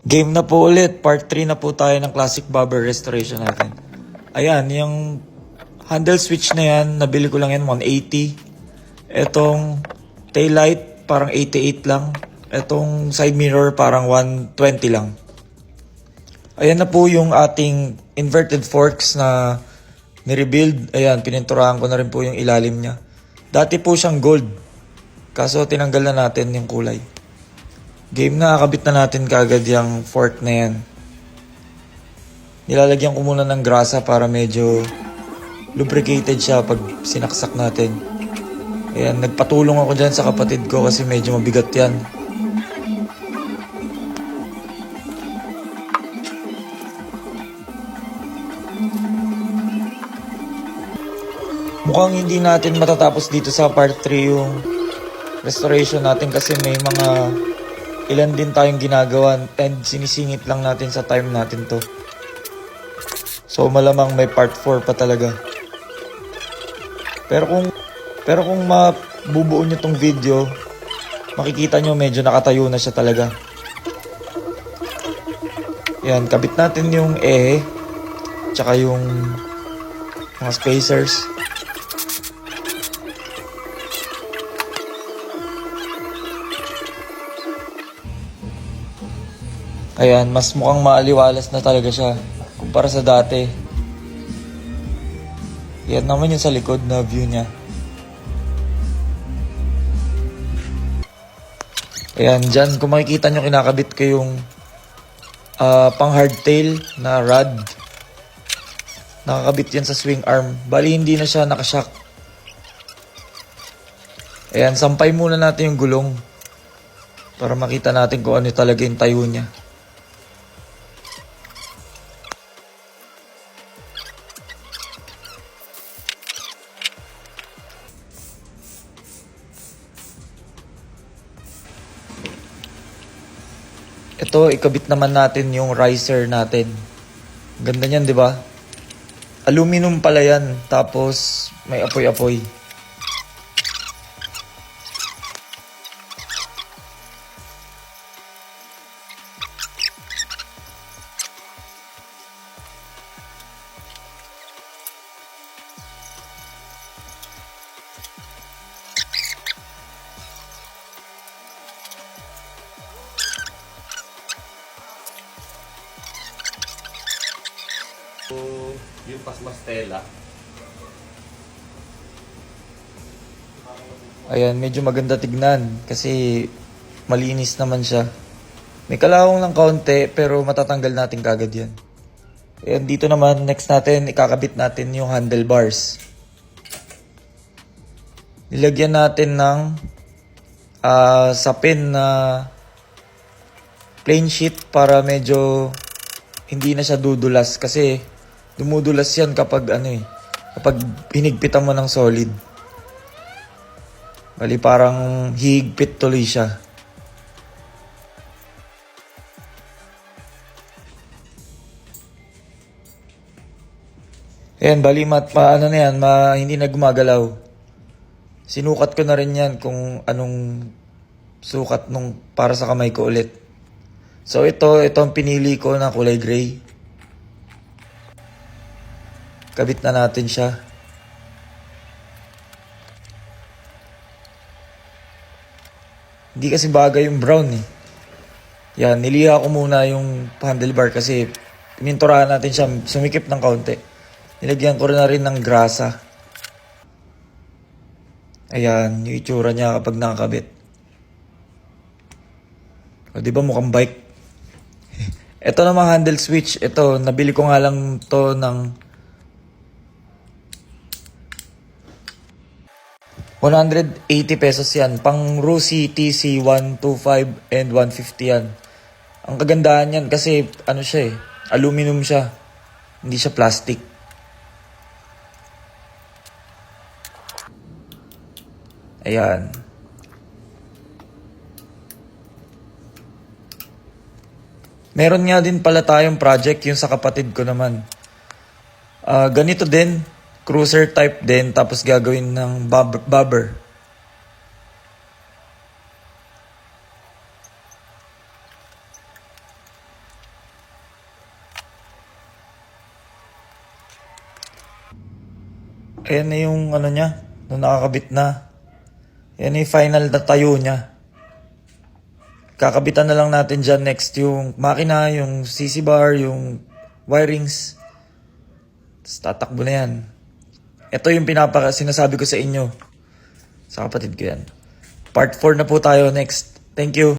Game na po ulit. Part 3 na po tayo ng classic bobber restoration natin. Ayan, yung handle switch na yan, nabili ko lang yan 180. Etong taillight, parang 88 lang. Etong side mirror, parang 120 lang. Ayan na po yung ating inverted forks na nirebuild. Ayan, pininturahan ko na rin po yung ilalim niya. Dati po siyang gold. Kaso tinanggal na natin yung kulay. Game na, kakabit na natin kagad yung fork na yan. Nilalagyan ko muna ng grasa para medyo lubricated siya pag sinaksak natin. Ayan, nagpatulong ako dyan sa kapatid ko kasi medyo mabigat yan. Mukhang hindi natin matatapos dito sa part 3 yung restoration natin kasi may mga ilan din tayong ginagawa and sinisingit lang natin sa time natin to. So malamang may part 4 pa talaga. Pero kung mabubuo nyo tong video, makikita nyo medyo nakatayo na siya talaga. Yan, kabit natin yung tsaka yung mga spacers. Ayan, mas mukhang maaliwalas na talaga siya kumpara sa dati. Yan naman yung sa likod na view niya. Ayan, dyan kung makikita nyo kinakabit ko yung pang hardtail na rod. Nakakabit yan sa swing arm. Bali hindi na siya nakashock. Ayan, sampay muna natin yung gulong para makita natin kung ano talaga yung tayo niya. Ito, ikabit naman natin yung riser natin. Ganda niyan, di ba? Aluminum pala yan, tapos may apoy-apoy. Yung pasmastela. Ayan, medyo maganda tignan kasi malinis naman siya. May kalawang ng kaunti pero matatanggal natin kagad yan. Ayan, dito naman, next natin, ikakabit natin yung handlebars. Nilagyan natin ng sapin na plain sheet para medyo hindi na siya dudulas kasi dumudulas yan kapag kapag hinigpitan mo ng solid. Bali parang higpit tuloy siya. Ayan, bali hindi na gumagalaw. Sinukat ko na rin yan kung anong sukat nung para sa kamay ko ulit. So ito ang pinili ko na kulay gray. Kabit na natin siya. Hindi kasi bagay yung brown eh. Yan, niliha ko muna yung handlebar kasi pininturahan natin siya, sumikip ng kaunti. Nilagyan ko na rin ng grasa. Ayan, yung itsura niya kapag nakakabit. O, di ba mukhang bike? Ito namang handle switch. Ito, nabili ko nga lang to ng 180 pesos yan. Pang Rusi TC 125 and 150 yan. Ang kagandahan yan kasi siya aluminum siya. Hindi siya plastic. Ayan. Meron nga din pala tayong project yung sa kapatid ko naman. Ganito din. Cruiser type din, tapos gagawin ng bobber. Ayan na yung ano niya, nung nakakabit na. Ayan na yung final na tayo niya. Kakabitan na lang natin dyan next yung makina, yung CC bar, yung wirings. Tapos tatakbo na yan. Ito yung sinasabi ko sa inyo. Sa kapatid ko yan. Part 4 na po tayo next. Thank you.